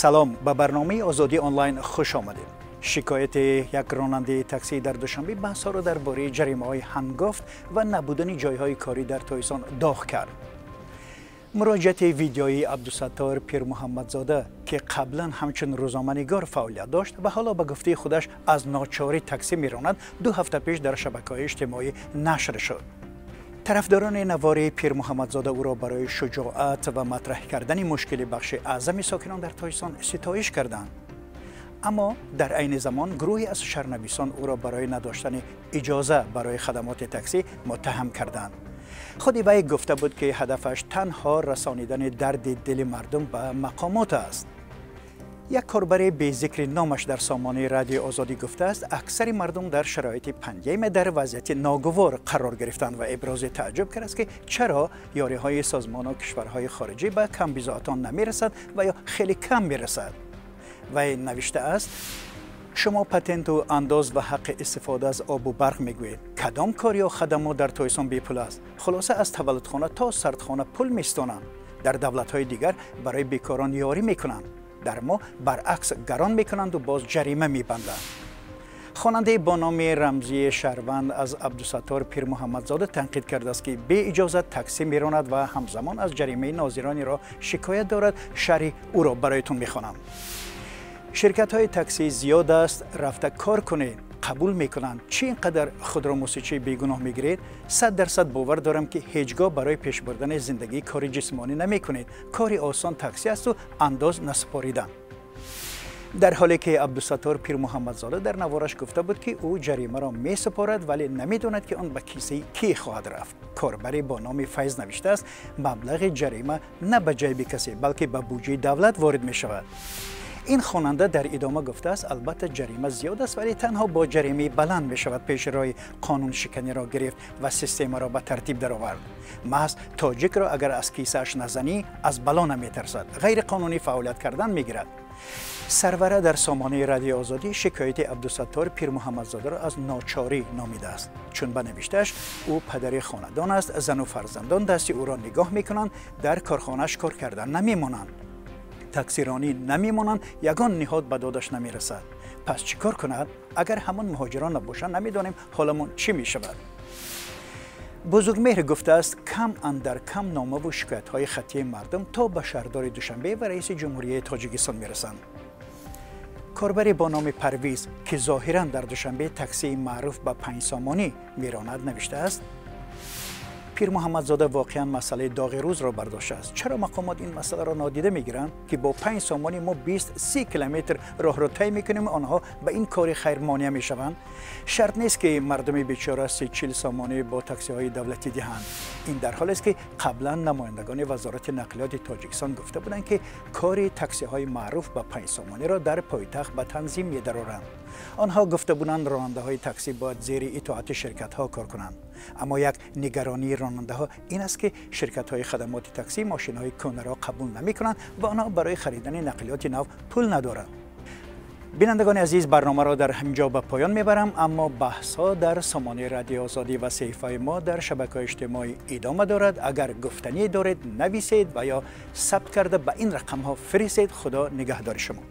سلام، به برنامه آزادی آنلاین خوش آمدید. شکایت یک راننده تاکسی در دوشنبه بحث‌ها را درباره جریمه‌های هنگفت و نبودن جای‌های کاری در تایسان داغ کرد. مراجعت ویدیویی عبدالستار پیر محمدزاده که قبلا همچون روزنامه‌نگار فعالیت داشت و حالا به گفته خودش از ناچاری تاکسی می‌راند 2 هفته پیش در شبکه‌های اجتماعی نشر شد. طرفداران نوار پیر محمدزاده او را برای شجاعت و مطرح کردن مشکل بخش اعظم ساکنان در تایسان ستایش کردند. اما در عین زمان گروهی از شرنویسان او را برای نداشتن اجازه برای خدمات تاکسی متهم کردند. خود وی گفته بود که هدفش تنها رسانیدن درد دل مردم به مقامات است. یک کاربر به ذکر نامش در سامانه رادیو آزادی گفته است اکثر مردم در شرایط پنجم در وضعیت ناگوار قرار گرفتند و ابراز تعجب کرد است که چرا یاری‌های سازمان و کشورهای خارجی به کم بضاعتان نمی‌رسد و یا خیلی کم می‌رسد. و نوشته است شما پتنت و انداز و حق استفاده از آب و برق میگویید. کدام کار یا خدمات در تایسان بی پول است؟ خلاصه از تولدخانه تا سردخانه پول میستانند. در دولت‌های دیگر برای بیکاران یاری میکنند. در ما برعکس گران میکنند و باز جریمه میبندند. خواننده با نام رمزی شهروند از عبدالستار پیر محمدزاده تنقید کرده است که به اجازه تاکسی میراند و همزمان از جریمه ناظرانی را شکایت دارد. شرح او را برایتون میخوانم. شرکت‌های تاکسی زیاد است، رفته کار کنید، قبول میکنند. چی اینقدر خود را موسیقی بیگناه میگیرید؟ 100% باور دارم که هیچگاه برای پیش بردن زندگی کاری جسمانی نمیکنید. کاری آسان تاکسی است و انداز نسپاریدن. در حالی که عبدالستار پیر محمدزاده در نوارش گفته بود که او جریمه را می سپارد ولی نمیداند که آن به کیسه کی خواهد رفت. کاربری با نام فیض نوشته است مبلغ جریمه نه به جیب کسی بلکه به بودجه دولت وارد می شود. این خواننده در ادامه گفته است البته جریمه زیاد است ولی تنها با جریمه بلند می شود پیش روی قانون شکنی را گرفت و سیستم را به ترتیب درآورد. محض تاجیک را اگر از کیسه‌اش نزنی از بلا نمی ترسد. غیر قانونی فعالیت کردن می گیرد. سروره در سامانه رادیو آزادی شکایت عبدالستار پیر محمدزاده را از ناچاری نامیده است. چون به نوشته‌اش او پدر خاندان است، زن و فرزندان دست او را نگاه می کنند، در کارخانه‌اش کار کردن نمی مانند. تاکسیرانی نمیمانند، یگان نهاد به دادش نمیرسد. پس چیکار کند؟ اگر همان مهاجران نباشند نمیدانیم حالمون چی می شود. بزرگمهر گفته است کم اندر کم نامه و شکایت های خطی مردم تا به شهردار دوشنبه و رئیس جمهوری تاجیکستان میرسند. کاربری با نام پرویز که ظاهرا در دوشنبه تاکسی معروف به 5 سامانی میراند نوشته است پیر محمدزاده واقعا مسئله داغ روز را برداشته است. چرا مقامات این مسئله را نادیده میگیرند که با 5 سامانی ما 20-30 کیلومتر راه را طی میکنیم آنها به این کار خیر مانع میشوند؟ شرط نیست که مردم بیچاره 30-40 سامانی با تاکسی های دولتی دهند. این در حالی است که قبلا نمایندگان وزارت نقلیات تاجیکستان گفته بودند که کار تاکسی های معروف به 5 سامانی را در پایتخت به تنظیم می‌درآورند. آنها گفته بودند راننده های تاکسی باید زیر اطاعت شرکت ها کار کنند. اما یک نگرانی راننده ها این است که شرکت های خدمات تاکسی ماشین های کهنه را قبول نمی کنند و آنها برای خریدن نقلیات نو پول ندارند. بینندگان عزیز برنامه را در همینجا به پایان میبرم اما بحث ها در سامانه رادیو آزادی و صفحه ما در شبکه‌های اجتماعی ادامه دارد. اگر گفتنی دارید نویسید و یا ثبت کرده به این رقم ها فرستید. خدا نگهدار شما.